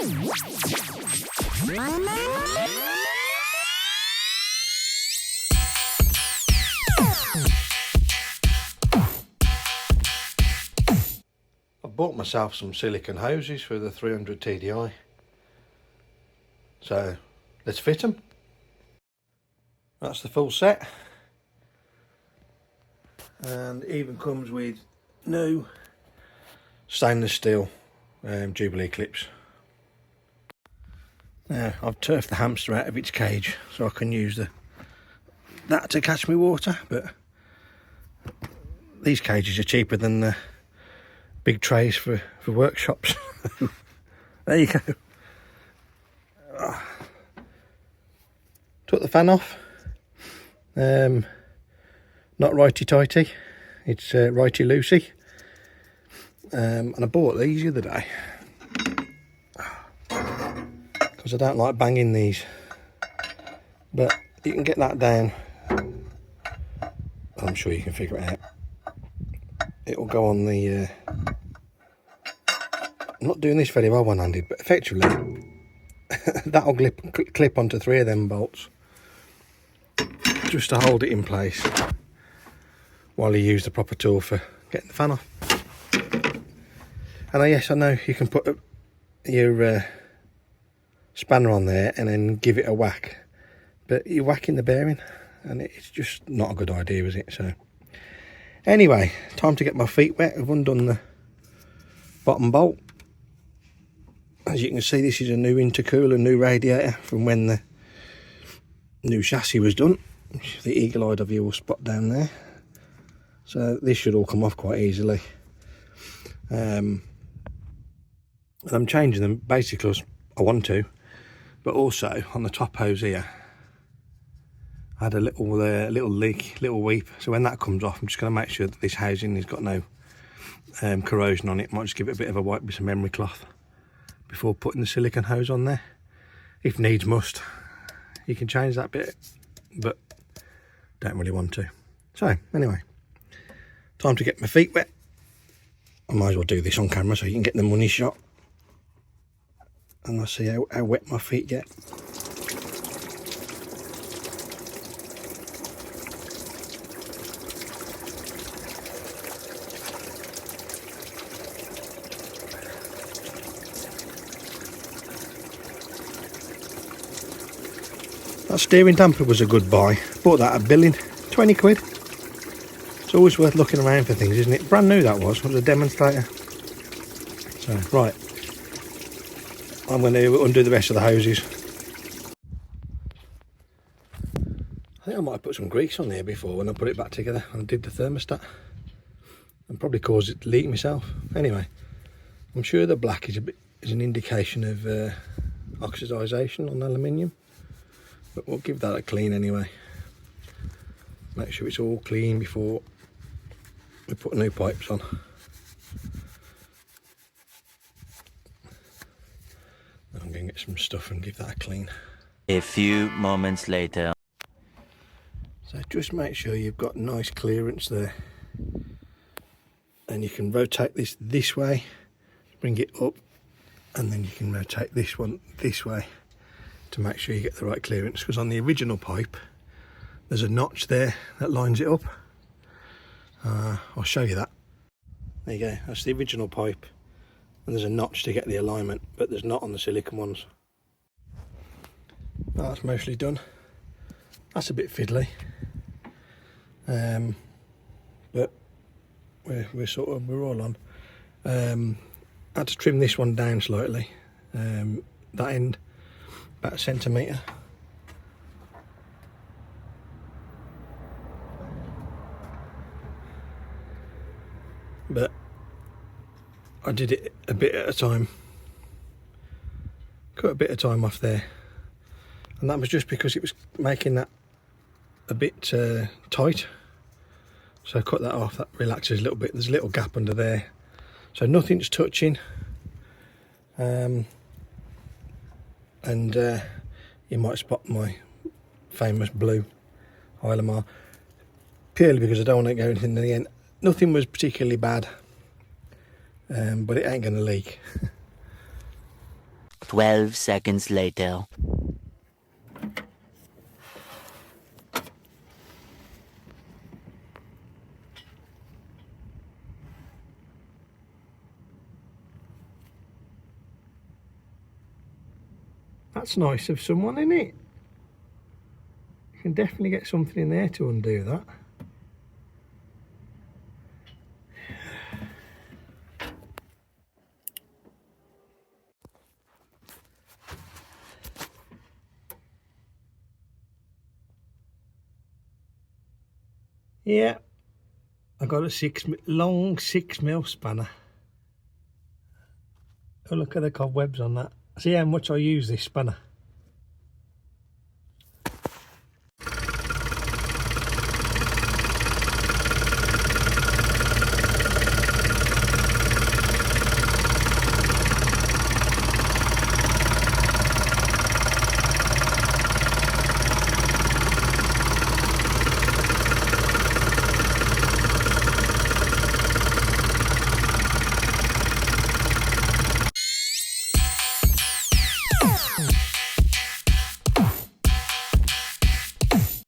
I bought myself some silicone hoses for the 300 TDI, so let's fit them. That's the full set, and it even comes with new stainless steel Jubilee clips. Now I've turfed the hamster out of its cage so I can use that to catch me water, but these cages are cheaper than the big trays for workshops. There you go. Took the fan off. Not righty-tighty, it's righty-loosey. And I bought these the other day because I don't like banging these, but you can get that down. I'm sure you can figure it out. It'll go on the I'm not doing this very well one-handed, but effectively that'll clip onto 3 of them bolts just to hold it in place while you use the proper tool for getting the fan off. And yes, I know you can put your spanner on there and then give it a whack, but you're whacking the bearing and it's just not a good idea, is it? So anyway, time to get my feet wet. I've undone the bottom bolt. As you can see, this is a new intercooler, new radiator from when the new chassis was done. The eagle-eyed of you will spot down there. So this should all come off quite easily. And I'm changing them basically because I want to, but also on the top hose here I had a little leak, little weep. So when that comes off, I'm just going to make sure that this housing has got no corrosion on it. Might just give it a bit of a wipe with some memory cloth before putting the silicone hose on there. If needs must, you can change that bit, but don't really want to. So anyway, time to get my feet wet. I might as well do this on camera so you can get the money shot. And I'll see how wet my feet get. That steering damper was a good buy. Bought that at Billing, 20 quid. It's always worth looking around for things, isn't it? Brand new that was. It was a demonstrator. So, right. I'm going to undo the rest of the hoses. I think I might have put some grease on there before when I put it back together and did the thermostat. And probably caused it to leak myself. Anyway, I'm sure the black is an indication of oxidisation on aluminium. But we'll give that a clean anyway. Make sure it's all clean before we put new pipes on. I'm going to get some stuff and give that a clean. A few moments later. So just make sure you've got nice clearance there. And you can rotate this way, bring it up, and then you can rotate this one this way to make sure you get the right clearance, because on the original pipe there's a notch there that lines it up. I'll show you that. There you go, that's the original pipe, and there's a notch to get the alignment, but there's not on the silicone ones. Well, that's mostly done. That's a bit fiddly, but we're all on. I had to trim this one down slightly, that end about 1 centimetre. But I did it a bit at a time. Cut a bit of time off there, and that was just because it was making that a bit tight. So I cut that off. That relaxes a little bit. There's a little gap under there, so nothing's touching. And you might spot my famous blue Hylamar, purely because I don't want to go anything in the end. Nothing was particularly bad, but it ain't going to leak. 12 seconds later. That's nice of someone, isn't it? You can definitely get something in there to undo that. Yeah, I got a long 6mm spanner. Oh, look at the cobwebs on that. See how much I use this spanner.